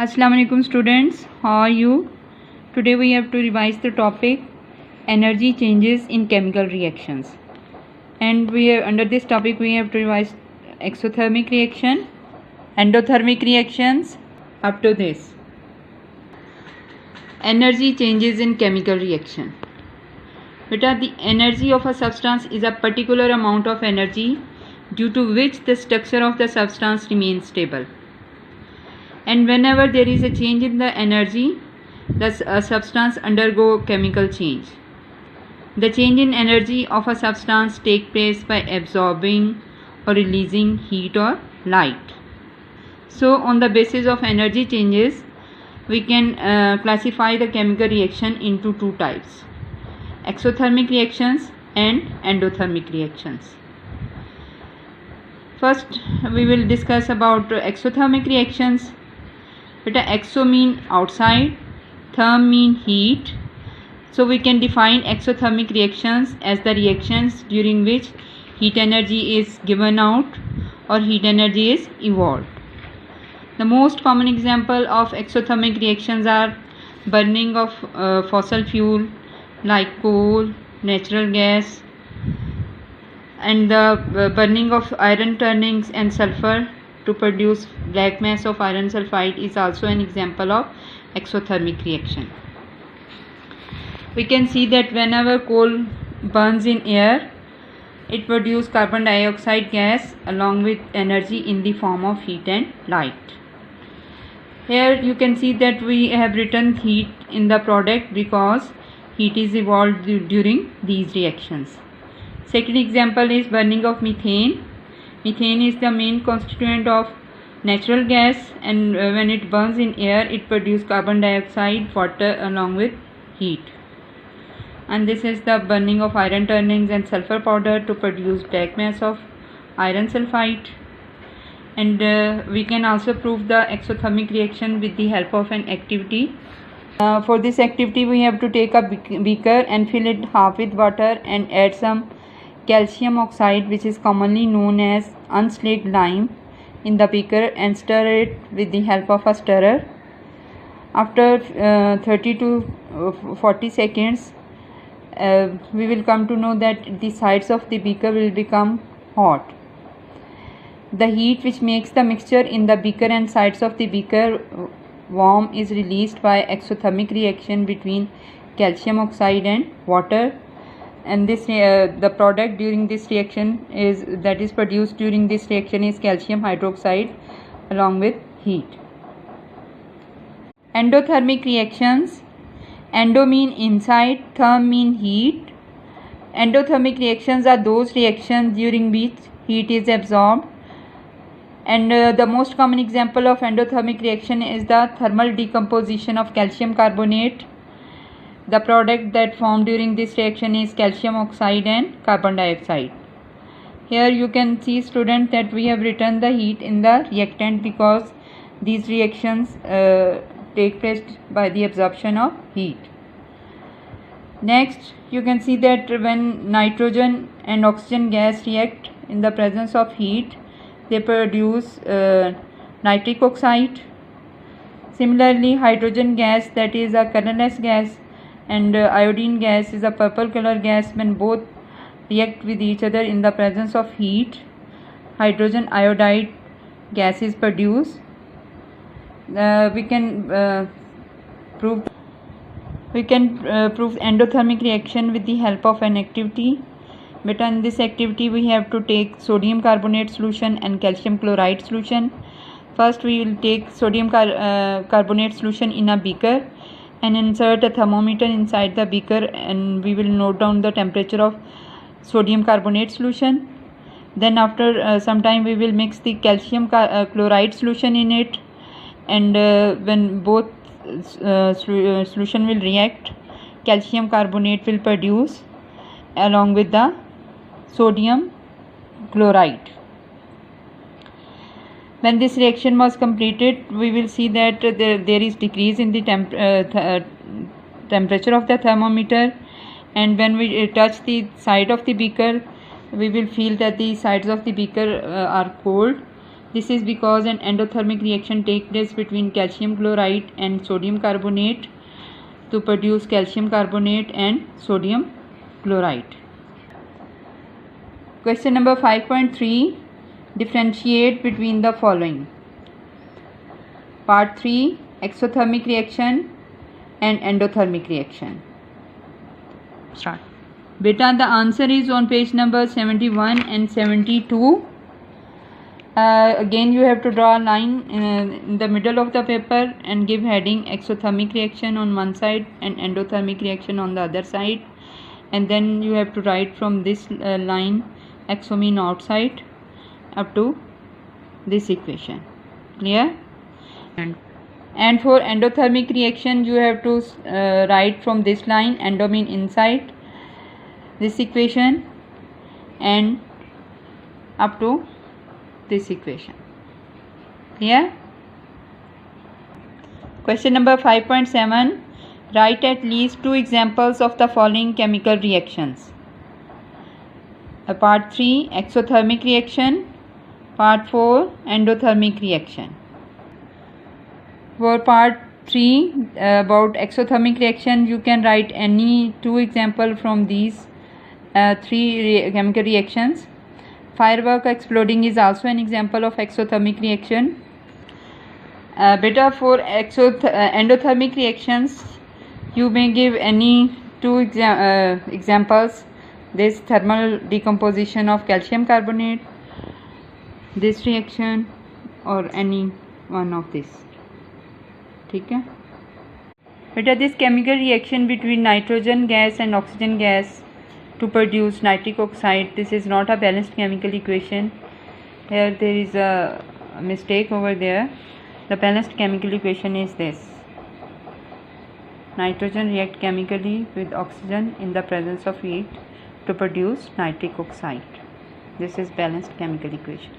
Assalamu alaikum students, how are you? Today we have to revise the topic energy changes in chemical reactions, and under this topic we have to revise exothermic reaction, endothermic reactions. Up to this, energy changes in chemical reaction. Beta, the energy of a substance is a particular amount of energy due to which the structure of the substance remains stable. And whenever there is a change in the energy, the substance undergo chemical change. The change in energy of a substance takes place by absorbing or releasing heat or light. So on the basis of energy changes, we can classify the chemical reaction into two types: exothermic reactions and endothermic reactions. First, we will discuss about exothermic reactions. Beta, exo mean outside, therm mean heat. So we can define exothermic reactions as the reactions during which heat energy is given out or heat energy is evolved. The most common example of exothermic reactions are burning of fossil fuel like coal, natural gas, and the burning of iron turnings and sulfur to produce black mass of iron sulfide is also an example of exothermic reaction. We can see that whenever coal burns in air, it produces carbon dioxide gas along with energy in the form of heat and light. Here you can see that we have written heat in the product because heat is evolved during these reactions. Second example is burning of methane. Methane is the main constituent of natural gas, and when it burns in air, it produces carbon dioxide, water along with heat. And this is the burning of iron turnings and sulfur powder to produce black mass of iron sulfide. And we can also prove the exothermic reaction with the help of an activity. For this activity, we have to take a beaker and fill it half with water and add some calcium oxide, which is commonly known as unslaked lime, in the beaker and stir it with the help of a stirrer. After 30 to 40 seconds, we will come to know that the sides of the beaker will become hot. The heat which makes the mixture in the beaker and sides of the beaker warm is released by exothermic reaction between calcium oxide and water, and this the product during this reaction is produced during this reaction is calcium hydroxide along with heat. Endothermic reactions. Endo mean inside, therm mean heat. Endothermic reactions are those reactions during which heat is absorbed, and the most common example of endothermic reaction is the thermal decomposition of calcium carbonate. The product that formed during this reaction is calcium oxide and carbon dioxide. Here you can see, student, that we have written the heat in the reactant because these reactions take place by the absorption of heat. Next, you can see that when nitrogen and oxygen gas react in the presence of heat, they produce nitric oxide. Similarly, hydrogen gas, that is a colorless gas, and iodine gas is a purple color gas. When both react with each other in the presence of heat, hydrogen iodide gas is produced. We can prove endothermic reaction with the help of an activity. But in this activity, we have to take sodium carbonate solution and calcium chloride solution. First, we will take sodium carbonate solution in a beaker and insert a thermometer inside the beaker, and we will note down the temperature of sodium carbonate solution. Then after some time, we will mix the calcium chloride solution in it, and when both solution will react, calcium carbonate will produce along with the sodium chloride. When this reaction was completed, we will see that there is decrease in the temperature of the thermometer, and when we touch the side of the beaker, we will feel that the sides of the beaker are cold. This is because an endothermic reaction takes place between calcium chloride and sodium carbonate to produce calcium carbonate and sodium chloride. Question number 5.3. Differentiate between the following. Part 3. Exothermic reaction and endothermic reaction. Start. Beta, the answer is on page number 71 and 72. Again you have to draw a line in the middle of the paper and give heading exothermic reaction on one side and endothermic reaction on the other side, and then you have to write from this line exo mean outside up to this equation. Clear? And for endothermic reaction you have to write from this line endo mean inside this equation and up to this equation. Clear? Question number 5.7. Write at least 2 examples of the following chemical reactions. Part 3. Exothermic reaction. Part 4. Endothermic reaction. For part 3 about exothermic reaction, you can write any 2 examples from these 3 chemical reactions. Firework exploding is also an example of exothermic reaction. Beta, for endothermic reactions, you may give any 2 examples. This thermal decomposition of calcium carbonate, this reaction, or any one of this. Okay? Beta, this chemical reaction between nitrogen gas and oxygen gas to produce nitric oxide, this is not a balanced chemical equation. Here there is a mistake over there. The balanced chemical equation is this. Nitrogen react chemically with oxygen in the presence of heat to produce nitric oxide. This is balanced chemical equation.